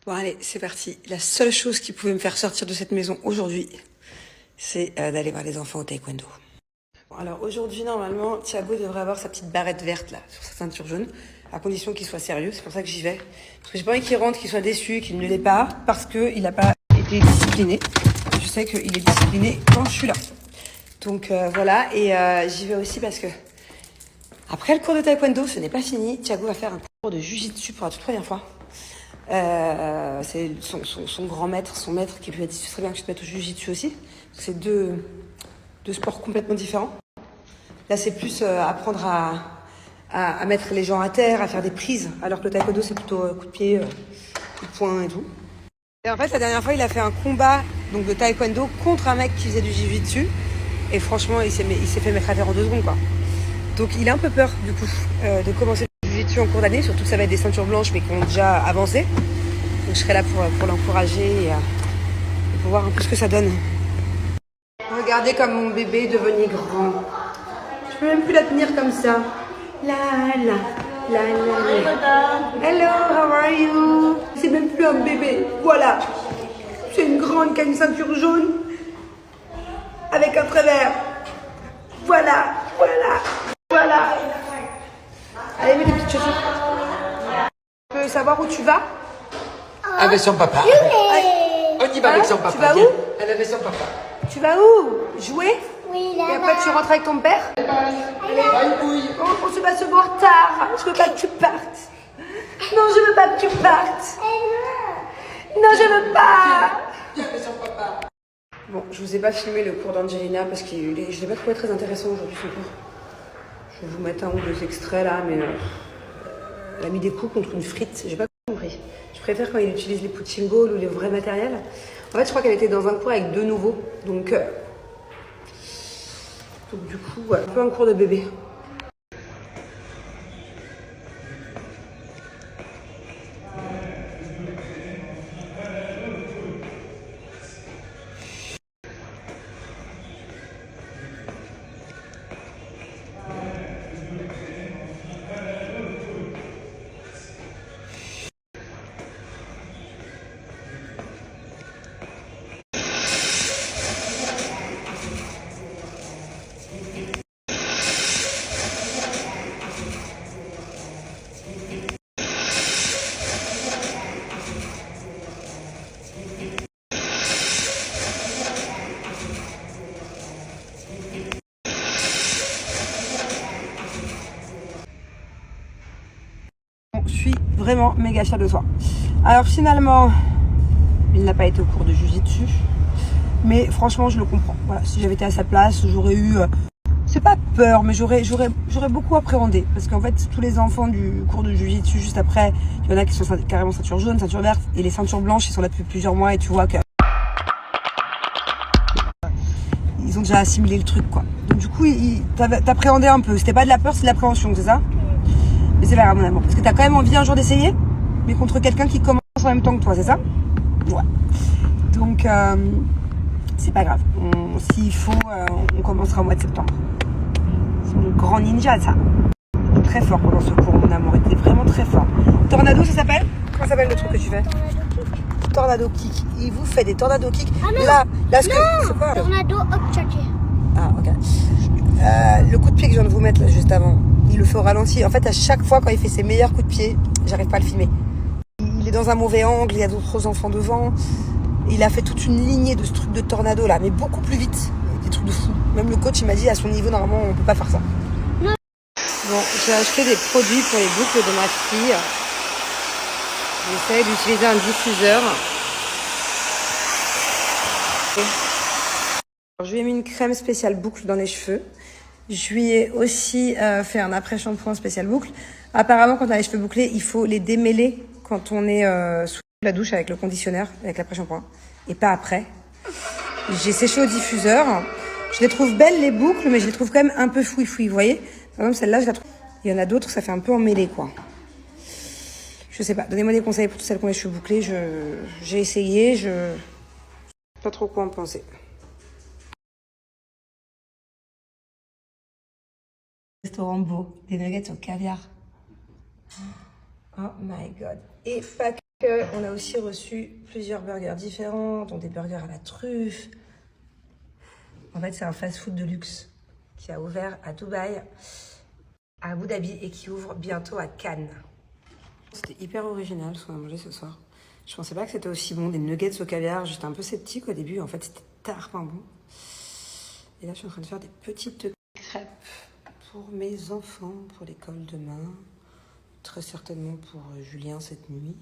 Bon allez, c'est parti. La seule chose qui pouvait me faire sortir de cette maison aujourd'hui, c'est d'aller voir les enfants au taekwondo. Bon, alors aujourd'hui, normalement, Thiago devrait avoir sa petite barrette verte là, sur sa ceinture jaune, à condition qu'il soit sérieux. C'est pour ça que j'y vais. Parce que j'ai pas envie qu'il rentre, qu'il soit déçu, qu'il ne l'ait pas, parce qu'il n'a pas été discipliné. Je sais qu'il est discipliné quand je suis là. Donc voilà, et j'y vais aussi parce que après le cours de taekwondo, ce n'est pas fini. Thiago va faire un cours de jujitsu pour la toute première fois. C'est son grand maître, son maître qui lui a dit ce serait bien que je te mette au jujitsu aussi. C'est deux sports complètement différents. Là, c'est plus apprendre à mettre les gens à terre, à faire des prises, alors que le taekwondo, c'est plutôt coup de pied, coup de poing et tout. Et en fait, la dernière fois, il a fait un combat donc de taekwondo contre un mec qui faisait du jujitsu. Et franchement, il s'est fait mettre à terre en 2 secondes, quoi. Donc, il a un peu peur, du coup, de commencer le jujitsu en cours d'année, surtout que ça va être des ceintures blanches, mais qui ont déjà avancé. Donc, je serai là pour l'encourager et pour voir un peu ce que ça donne. Regardez comme mon bébé est devenu grand. Je peux même plus la tenir comme ça. La la la la la. Hello, how are you? C'est même plus un bébé. Voilà. C'est une grande qui a une ceinture jaune avec un travers. Voilà, voilà, voilà. Allez, mets des petites chaussures. Tu peux savoir où tu vas? Avec son papa. On y va avec son papa. Tu vas où? Elle est avec son papa. Tu vas où? Jouer? Oui, Et après tu rentres avec ton père? On se va se voir tard. Je veux pas que tu partes. Non, je veux pas que tu partes. Non, je veux pas. Bon, je vous ai pas filmé le cours d'Angelina parce que je l'ai pas trouvé très intéressant aujourd'hui son cours. Je vais vous mettre 1 ou 2 extraits là, mais elle a mis des coups contre une frite. J'ai pas compris. Je préfère quand il utilise les punching balls ou les vrais matériels. En fait, je crois qu'elle était dans un cours avec 2 nouveaux. Donc du coup, ouais, un peu un cours de bébé. Je suis vraiment méga fière de toi. Alors finalement, il n'a pas été au cours de jujitsu, mais franchement, je le comprends. Voilà, si j'avais été à sa place, j'aurais eu, c'est pas peur, mais j'aurais beaucoup appréhendé, parce qu'en fait, tous les enfants du cours de jujitsu juste après, il y en a qui sont carrément ceinture jaune, ceinture verte, et les ceintures blanches, ils sont là depuis plusieurs mois, et tu vois que ils ont déjà assimilé le truc, quoi. Donc du coup, t'appréhendais un peu. C'était pas de la peur, c'est de l'appréhension, c'est ça? Mais c'est pas grave, mon amour. Parce que t'as quand même envie un jour d'essayer, mais contre quelqu'un qui commence en même temps que toi, c'est ça? Ouais. Donc, c'est pas grave. S'il faut, on commencera au mois de septembre. C'est mon grand ninja, ça. Très fort pendant ce cours, mon amour. Il était vraiment très fort. Tornado, ça s'appelle? Comment s'appelle le truc que tu fais? Tornado kick. Il vous fait des tornado kick. Ah non. Là, ce que. C'est quoi? Tornado hop chargé. Ah, ok. Le coup de pied que je viens de vous mettre là, juste avant, il le fait au ralenti. En fait, à chaque fois, quand il fait ses meilleurs coups de pied, j'arrive pas à le filmer. Il est dans un mauvais angle, il y a d'autres enfants devant. Il a fait toute une lignée de ce truc de tornado là, mais beaucoup plus vite. Des trucs de fou. Même le coach, il m'a dit à son niveau, normalement, on peut pas faire ça. Non. Bon, j'ai acheté des produits pour les boucles de ma fille. J'essaie d'utiliser un diffuseur. Alors, je lui ai mis une crème spéciale boucle dans les cheveux. Je lui ai aussi fait un après-shampoing spécial boucle. Apparemment, quand on a les cheveux bouclés, il faut les démêler quand on est sous la douche avec le conditionneur, avec l'après-shampoing, et pas après. J'ai séché au diffuseur. Je les trouve belles, les boucles, mais je les trouve quand même un peu fouille-fouille, vous voyez? Par exemple, celle-là, je la trouve... Il y en a d'autres, ça fait un peu emmêlé, quoi. Je sais pas. Donnez-moi des conseils pour toutes celles qui ont les cheveux bouclés. J'ai essayé, je sais pas trop quoi en penser. Restaurant beau, des nuggets au caviar. Oh my god. Et pas On a aussi reçu plusieurs burgers différents, dont des burgers à la truffe. En fait, c'est un fast-food de luxe qui a ouvert à Dubaï, à Abu Dhabi et qui ouvre bientôt à Cannes. C'était hyper original ce qu'on a mangé ce soir. Je pensais pas que c'était aussi bon, des nuggets au caviar. J'étais un peu sceptique au début, en fait c'était tellement bon. Et là je suis en train de faire des petites crêpes pour mes enfants, pour l'école demain. Très certainement pour Julien cette nuit.